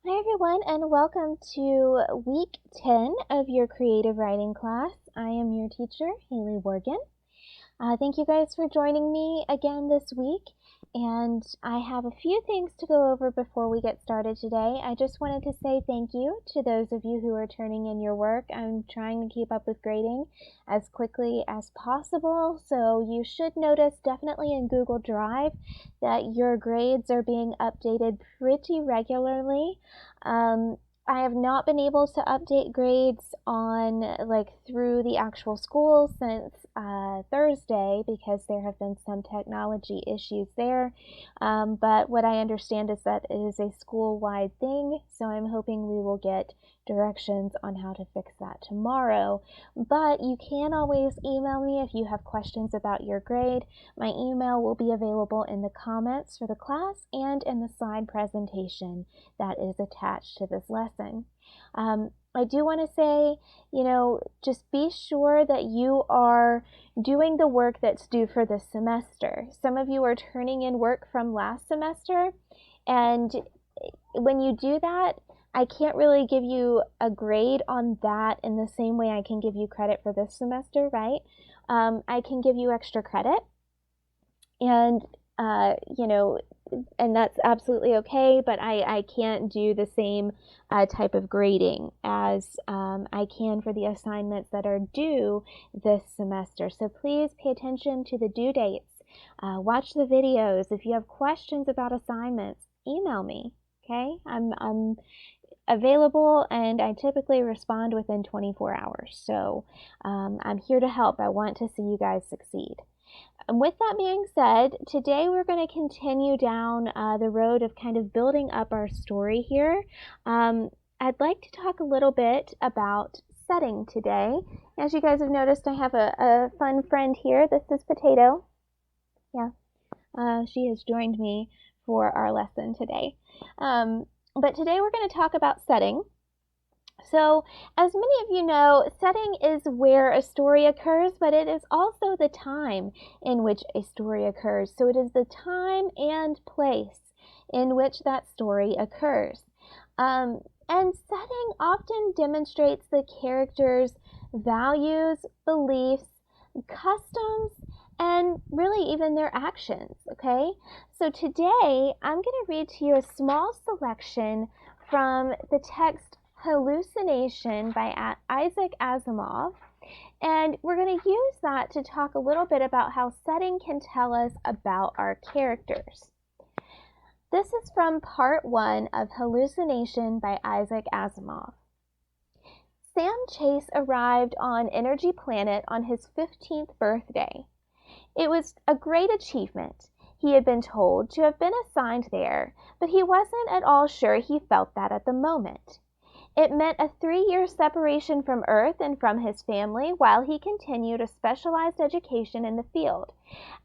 Hi everyone, and welcome to week 10 of your creative writing class. I am your teacher, Hayleigh Worgan. Thank you guys for joining me again this week, and I have a few things to go over before we get started today. I just wanted to say thank you to those of you who are turning in your work. I'm trying to keep up with grading as quickly as possible, so you should notice definitely in Google Drive that your grades are being updated pretty regularly. I have not been able to update grades on through the actual school since Thursday because there have been some technology issues there. But what I understand is that it is a school-wide thing, so I'm hoping we will get directions on how to fix that tomorrow. But you can always email me if you have questions about your grade. My email will be available in the comments for the class and in the slide presentation that is attached to this lesson. I do want to say, just be sure that you are doing the work that's due for this semester. Some of you are turning in work from last semester, and when you do that, I can't really give you a grade on that in the same way I can give you credit for this semester, right? I can give you extra credit, and and that's absolutely okay, but I can't do the same type of grading as I can for the assignments that are due this semester. So please pay attention to the due dates. Watch the videos. If you have questions about assignments, email me, okay? I'm available, and I typically respond within 24 hours. So I'm here to help. I want to see you guys succeed. And with that being said, today we're going to continue down the road of kind of building up our story here. I'd like to talk a little bit about setting today. As you guys have noticed, I have a fun friend here. This is Potato. Yeah, she has joined me for our lesson today. But today we're going to talk about setting. So, as many of you know, setting is where a story occurs, but it is also the time in which a story occurs. So it is the time and place in which that story occurs. And setting often demonstrates the character's values, beliefs, customs, and really even their actions, okay? So today, I'm going to read to you a small selection from the text Hallucination by Isaac Asimov, and we're going to use that to talk a little bit about how setting can tell us about our characters. This is from part 1 of Hallucination by Isaac Asimov. Sam Chase arrived on Energy Planet on his 15th birthday. It was a great achievement. He had been told to have been assigned there, but he wasn't at all sure he felt that at the moment. It meant a 3-year separation from Earth and from his family while he continued a specialized education in the field,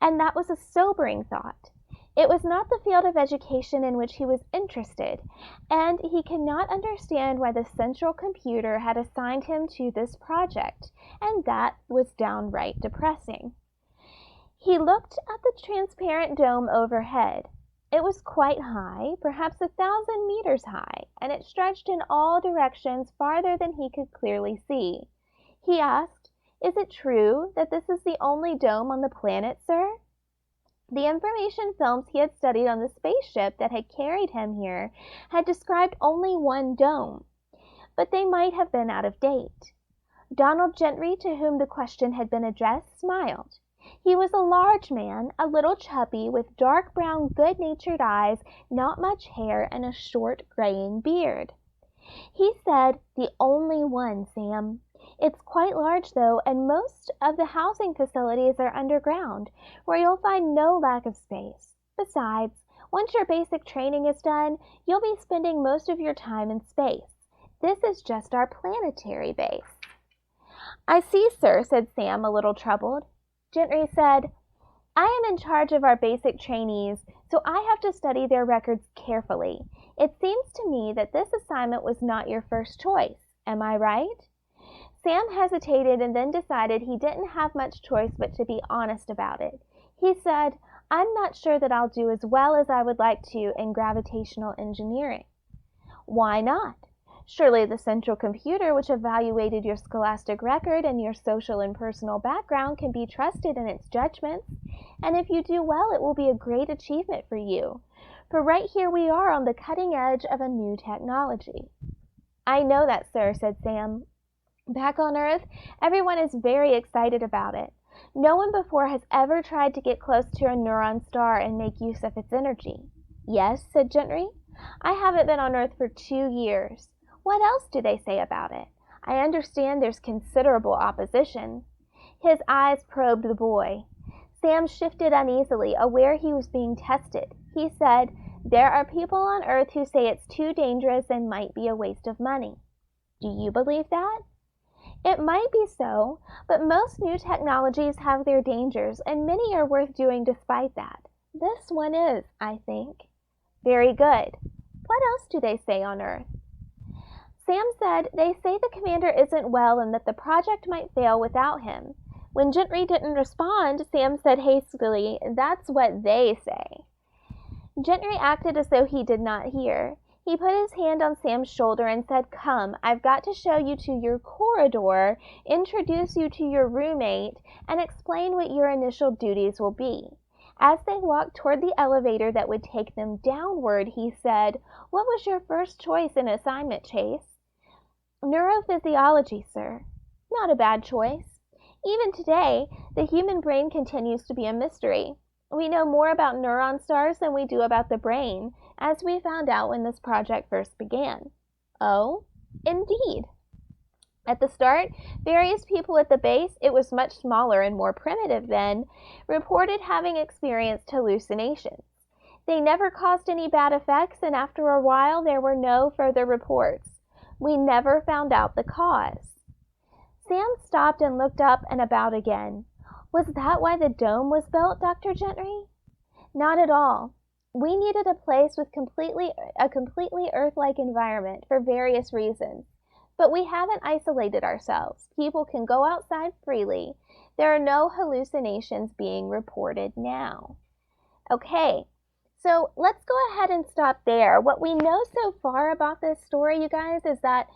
and that was a sobering thought. It was not the field of education in which he was interested, and he could not understand why the central computer had assigned him to this project, and that was downright depressing. He looked at the transparent dome overhead. It was quite high, perhaps 1,000 meters high, and it stretched in all directions farther than he could clearly see. He asked, "Is it true that this is the only dome on the planet, sir?" The information films he had studied on the spaceship that had carried him here had described only one dome, but they might have been out of date. Donald Gentry, to whom the question had been addressed, smiled. He was a large man, a little chubby, with dark brown, good-natured eyes, not much hair, and a short, graying beard. He said, "The only one, Sam. It's quite large, though, and most of the housing facilities are underground, where you'll find no lack of space. Besides, once your basic training is done, you'll be spending most of your time in space. This is just our planetary base." "I see, sir," said Sam, a little troubled. Gentry said, "I am in charge of our basic trainees, so I have to study their records carefully. It seems to me that this assignment was not your first choice. Am I right?" Sam hesitated and then decided he didn't have much choice but to be honest about it. He said, "I'm not sure that I'll do as well as I would like to in gravitational engineering." Why not? Surely the central computer, which evaluated your scholastic record and your social and personal background, can be trusted in its judgments. And if you do well, it will be a great achievement for you. For right here we are on the cutting edge of a new technology. I know that, sir, said Sam. Back on Earth, everyone is very excited about it. No one before has ever tried to get close to a neutron star and make use of its energy. Yes, said Gentry. I haven't been on Earth for 2 years. What else do they say about it? I understand there's considerable opposition. His eyes probed the boy. Sam shifted uneasily, aware he was being tested. He said, There are people on Earth who say it's too dangerous and might be a waste of money. Do you believe that? It might be so, but most new technologies have their dangers, and many are worth doing despite that. This one is, I think. Very good. What else do they say on Earth? Sam said, They say the commander isn't well and that the project might fail without him. When Gentry didn't respond, Sam said hastily, That's what they say. Gentry acted as though he did not hear. He put his hand on Sam's shoulder and said, Come, I've got to show you to your corridor, introduce you to your roommate, and explain what your initial duties will be. As they walked toward the elevator that would take them downward, he said, What was your first choice in assignment, Chase? Neurophysiology, sir. Not a bad choice. Even today, the human brain continues to be a mystery. We know more about neuron stars than we do about the brain, as we found out when this project first began. Oh, indeed. At the start, various people at the base, it was much smaller and more primitive then, reported having experienced hallucinations. They never caused any bad effects, and after a while there were no further reports. We never found out the cause. Sam stopped and looked up and about again. Was that why the dome was built, Dr. Gentry? Not at all. We needed a place with a completely Earth-like environment for various reasons. But we haven't isolated ourselves. People can go outside freely. There are no hallucinations being reported now. Okay, so let's go ahead and stop there. What we know so far about this story, you guys, is that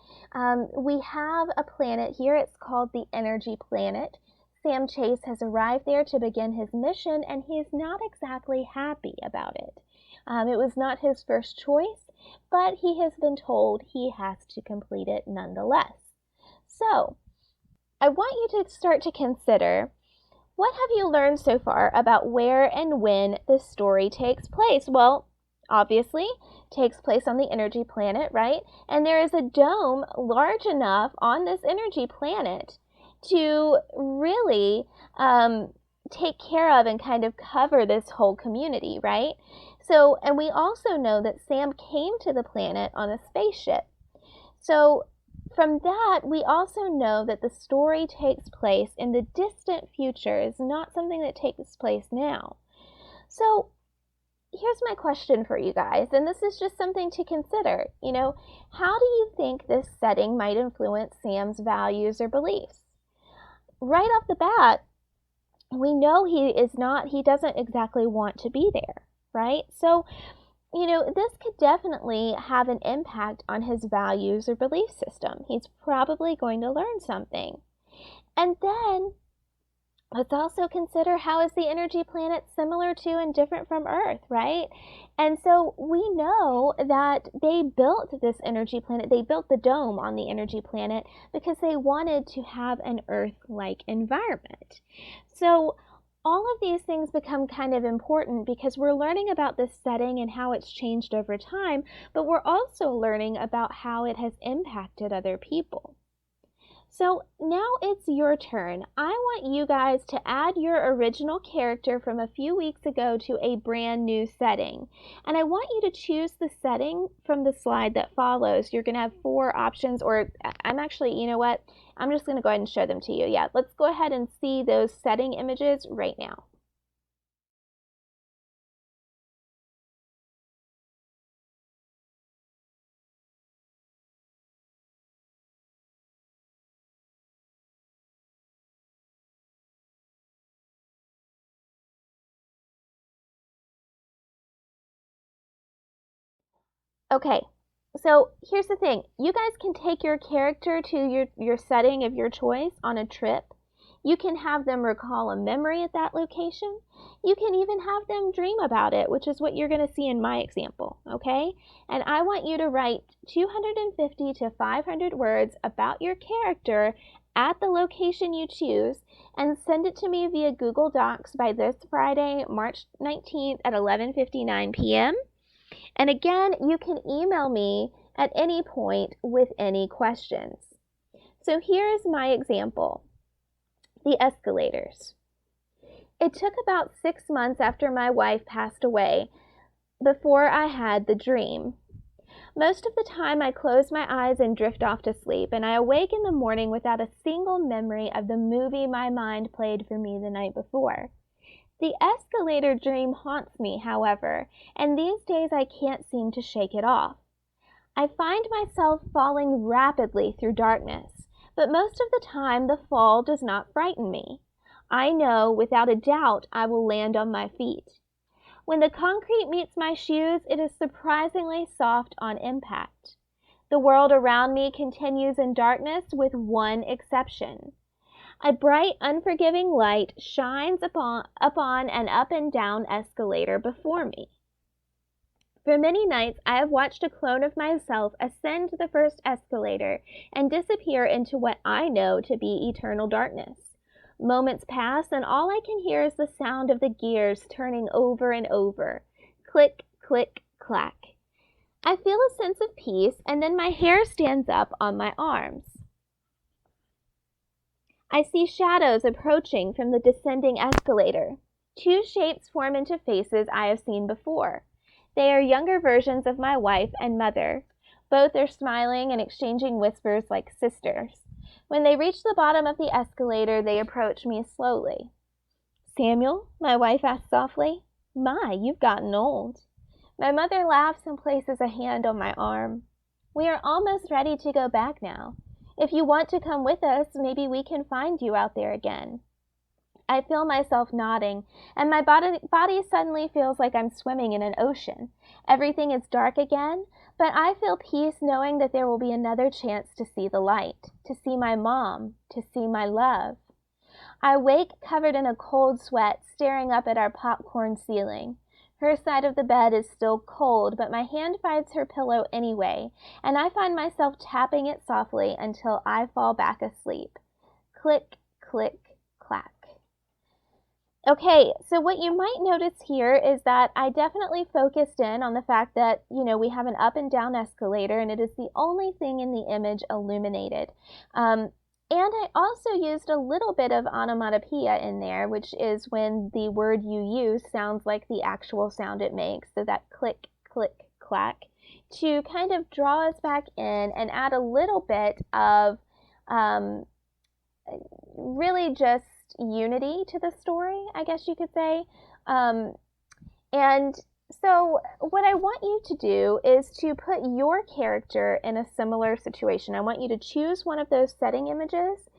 we have a planet here. It's called the Energy Planet. Sam Chase has arrived there to begin his mission, and he's not exactly happy about it. It was not his first choice, but he has been told he has to complete it nonetheless. So, I want you to start to consider, what have you learned so far about where and when the story takes place? Well, obviously, it takes place on the Energy Planet, right? And there is a dome large enough on this Energy Planet to really take care of and kind of cover this whole community, right? So, and we also know that Sam came to the planet on a spaceship. So, from that, we also know that the story takes place in the distant future. It's not something that takes place now. So, here's my question for you guys, and this is just something to consider. How do you think this setting might influence Sam's values or beliefs? Right off the bat, we know he doesn't exactly want to be there, right? So, this could definitely have an impact on his values or belief system. He's probably going to learn something. And then, let's also consider, how is the Energy Planet similar to and different from Earth, right? And so we know that they built this Energy Planet, they built the dome on the Energy Planet because they wanted to have an Earth-like environment. So all of these things become kind of important because we're learning about this setting and how it's changed over time, but we're also learning about how it has impacted other people. So now it's your turn. I want you guys to add your original character from a few weeks ago to a brand new setting. And I want you to choose the setting from the slide that follows. You're going to have 4 options, or I'm actually, you know what? I'm just going to go ahead and show them to you. Yeah, let's go ahead and see those setting images right now. Okay, So here's the thing. You guys can take your character to your setting of your choice on a trip. You can have them recall a memory at that location. You can even have them dream about it, which is what you're going to see in my example, okay? And I want you to write 250 to 500 words about your character at the location you choose and send it to me via Google Docs by this Friday, March 19th at 11:59 p.m. And again, you can email me at any point with any questions. So here's my example. The escalators. It took about 6 months after my wife passed away before I had the dream. Most of the time I close my eyes and drift off to sleep, and I awake in the morning without a single memory of the movie my mind played for me the night before. The escalator dream haunts me, however, and these days I can't seem to shake it off. I find myself falling rapidly through darkness, but most of the time the fall does not frighten me. I know without a doubt I will land on my feet. When the concrete meets my shoes, it is surprisingly soft on impact. The world around me continues in darkness with one exception. A bright, unforgiving light shines upon an up and down escalator before me. For many nights I have watched a clone of myself ascend the first escalator and disappear into what I know to be eternal darkness. Moments pass and all I can hear is the sound of the gears turning over and over. Click, click, clack. I feel a sense of peace and then my hair stands up on my arms. I see shadows approaching from the descending escalator. Two shapes form into faces I have seen before. They are younger versions of my wife and mother. Both are smiling and exchanging whispers like sisters. When they reach the bottom of the escalator, they approach me slowly. "Samuel?" my wife asks softly. "My, you've gotten old." My mother laughs and places a hand on my arm. "We are almost ready to go back now. If you want to come with us, maybe we can find you out there again." I feel myself nodding, and my body suddenly feels like I'm swimming in an ocean. Everything is dark again, but I feel peace knowing that there will be another chance to see the light, to see my mom, to see my love. I wake covered in a cold sweat, staring up at our popcorn ceiling. Her side of the bed is still cold, but my hand finds her pillow anyway, and I find myself tapping it softly until I fall back asleep. Click, click, clack. Okay, so what you might notice here is that I definitely focused in on the fact that, we have an up and down escalator and it is the only thing in the image illuminated. And I also used a little bit of onomatopoeia in there, which is when the word you use sounds like the actual sound it makes, so that click, click, clack, to kind of draw us back in and add a little bit of really just unity to the story, I guess you could say. And so what I want you to do is to put your character in a similar situation. I want you to choose one of those setting images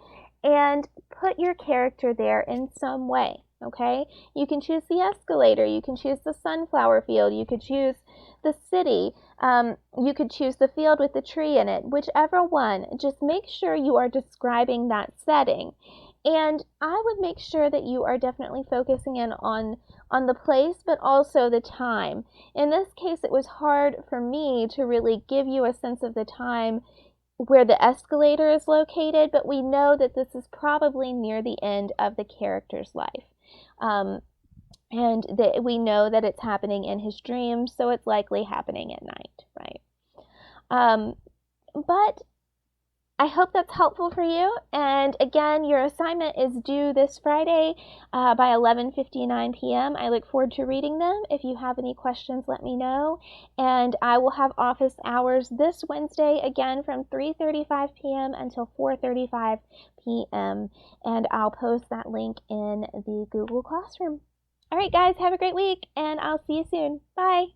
and put your character there in some way, okay? You can choose the escalator, you can choose the sunflower field, you could choose the city, you could choose the field with the tree in it, whichever one. Just make sure you are describing that setting. And I would make sure that you are definitely focusing in on the place, but also the time. In this case, it was hard for me to really give you a sense of the time where the escalator is located, but we know that this is probably near the end of the character's life. And that we know that it's happening in his dreams, so it's likely happening at night, right? But I hope that's helpful for you. And again, your assignment is due this Friday by 11:59 p.m. I look forward to reading them. If you have any questions, let me know. And I will have office hours this Wednesday again from 3:35 p.m. until 4:35 p.m. And I'll post that link in the Google Classroom. All right, guys, have a great week, and I'll see you soon. Bye.